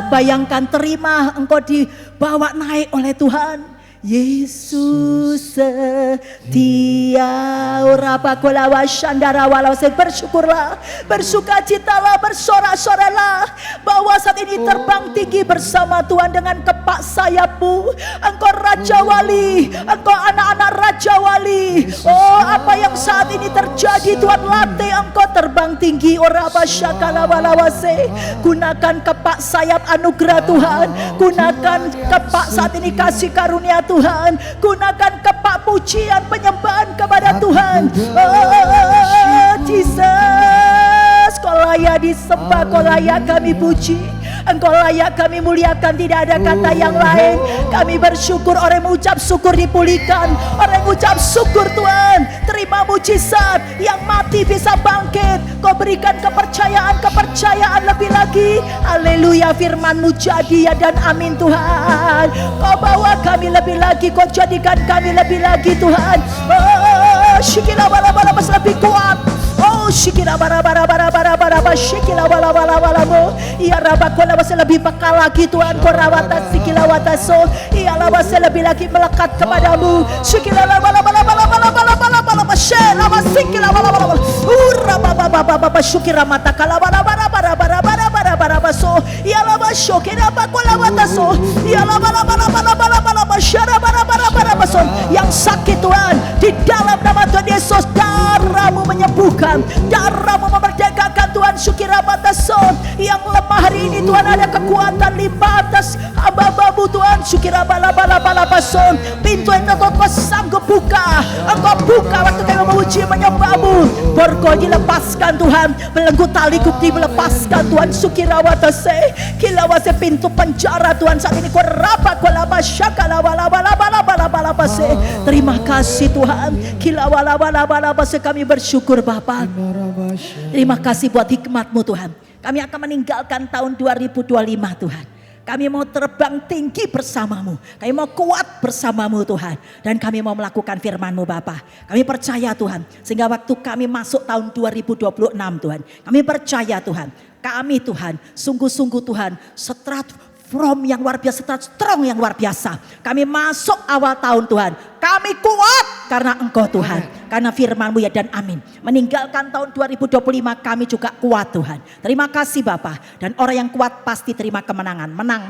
Bayangkan, terima engkau dibawa naik oleh Tuhan. Yesus setia. Bersyukurlah, bersukacitalah, bersorak-soralah bahwa saat ini terbang tinggi bersama Tuhan dengan kepak sayapmu. Engkau Raja Wali, Engkau anak-anak Raja Wali. Oh, apa yang saat ini terjadi Tuhan, latih Engkau terbang tinggi. Orabasyakalabalawase. Gunakan kepak sayap anugerah Tuhan, gunakan kepak saat ini kasih karunia Tuhan, gunakan kepak pujian penyembahan kepada Tuhan. Oh, Jesus, Kau layak disembah, Kau layak kami puji, Engkau layak kami muliakan, tidak ada kata yang lain. Kami bersyukur, orang yang mengucap syukur dipulihkan, orang yang mengucap syukur Tuhan, terima mujizat, yang mati bisa bangkit. Kau berikan kepercayaan lebih lagi. Haleluya, firman-Mu jadi ya dan amin Tuhan. Kau bawa kami lebih lagi, Kau jadikan kami lebih lagi Tuhan. Oh, syikila bala-bala lebih kuat. Oh, syikila bara-bara syikila bala-bala ya rabakola masih lebih bekal lagi Tuhan. Korawata sikila wataso ya masih lebih lagi melekat kepadamu. Syikila bala-bala syela masikila bala-bala urababa syukira mata kala bara baso ya lama syukira bakola wataso ya bala-bala syara bara baso. Yang sakit Tuhan, di dalam nama Tuhan Yesus, darah-Mu menyembuhkan, darah-Mu memerdekakan Tuhan. Syukira batason, yang lemah hari ini Tuhan, ada kekuatan limpah atas hamba-Mu Tuhan. Syukira bala-bala bason, pintu yang tertutup Kau sanggup buka. Engkau buka waktu kami memuji menyembah-Mu. Borgo dilepaskan Tuhan, belenggu tali kupti melepaskan Tuhan. Syukira watase, kilawase pintu penjara Tuhan saat ini. Koraba kolaba syakala bala-bala base. Terima kasih Tuhan. Kilawala base, kami bersyukur Bapa. Terima kasih buat hikmat-Mu Tuhan. Kami akan meninggalkan tahun 2025 Tuhan. Kami mau terbang tinggi bersama-Mu. Kami mau kuat bersama-Mu Tuhan. Dan kami mau melakukan firman-Mu Bapa. Kami percaya Tuhan, sehingga waktu kami masuk tahun 2026 Tuhan, kami percaya Tuhan, kami Tuhan, sungguh-sungguh Tuhan, from yang luar biasa, strong yang luar biasa. Kami masuk awal tahun Tuhan, kami kuat karena Engkau Tuhan, karena firman-Mu ya dan amin. Meninggalkan tahun 2025 kami juga kuat Tuhan. Terima kasih Bapa. Dan orang yang kuat pasti terima kemenangan. Menang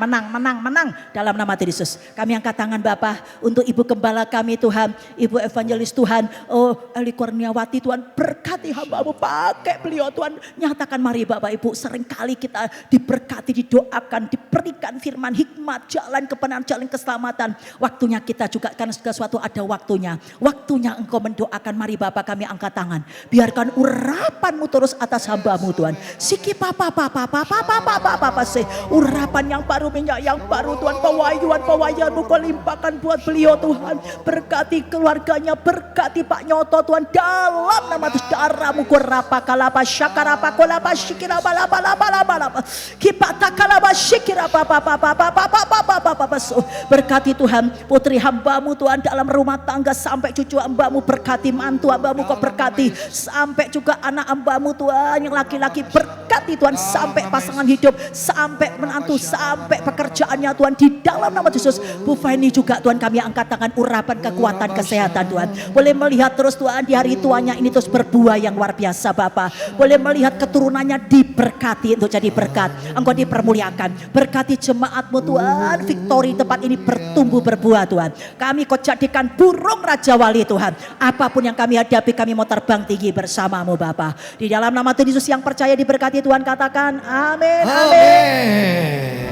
dalam nama Tuhan Yesus. Kami angkat tangan Bapa untuk Ibu Gembala kami Tuhan, Ibu Evangelis Tuhan, oh Eli Kurniawati Tuhan, berkati hamba-Mu, pakai beliau Tuhan. Nyatakan mari Bapak Ibu, seringkali kita diberkati, didoakan, diberikan firman hikmat, jalan kebenaran, jalan keselamatan. Waktunya kita juga, karena segala sesuatu ada waktunya. Waktunya Engkau mendoakan. Mari Bapak, kami angkat tangan. Biarkan urapan-Mu terus atas hamba-Mu Tuhan. Siki papa se. Urapan yang baru, minyak yang baru Tuhan. Pewayuan-Mu Kau limpahkan buat beliau Tuhan. Berkati keluarganya, berkati Pak Nyoto Tuhan. Dalam nama Tuhan, darah-Mu korapa kalapa syakarapa kolapa syikira balapa. Kipata kalapa syikira papa. Berkati Tuhan putri hamba-Mu Tuhan dalam rumah tangga, sampai cucu hamba-Mu, berkati mantu hamba-Mu Kau berkati, sampai juga anak hamba-Mu Tuhan yang laki-laki, berkati Tuhan, sampai pasangan hidup, sampai menantu, sampai pekerjaannya Tuhan, di dalam nama Yesus. Bu Feni juga Tuhan, kami angkat tangan, urapan kekuatan kesehatan Tuhan. Boleh melihat terus Tuhan, di hari tuanya ini terus berbuah yang luar biasa Bapa. Boleh melihat keturunannya diberkati untuk jadi berkat. Engkau dipermuliakan. Berkati jemaat-Mu Tuhan, Victory tempat ini bertumbuh berbuah Tuhan. Kami Kau jadikan burung Raja Wali Tuhan. Apapun yang kami hadapi, kami mau terbang tinggi bersama-Mu Bapa. Di dalam nama Tuhan Yesus yang percaya diberkati Tuhan, katakan amin. Amin.